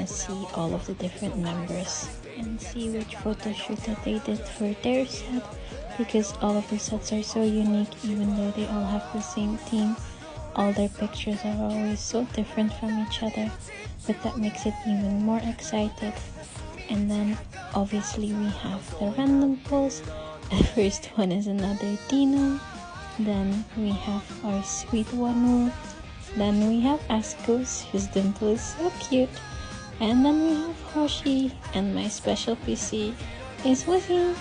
gonna see all of the different members and see which photo shoot that they did for their set, because all of the sets are so unique. Even though they all have the same theme, all their pictures are always so different from each other, but that makes it even more excited. And then obviously we have the random pulls. The first one is another Dino, then we have our sweet Wanu, then we have Askus, whose dimple is so cute, and then we have Hoshi, and my special PC is Woozy.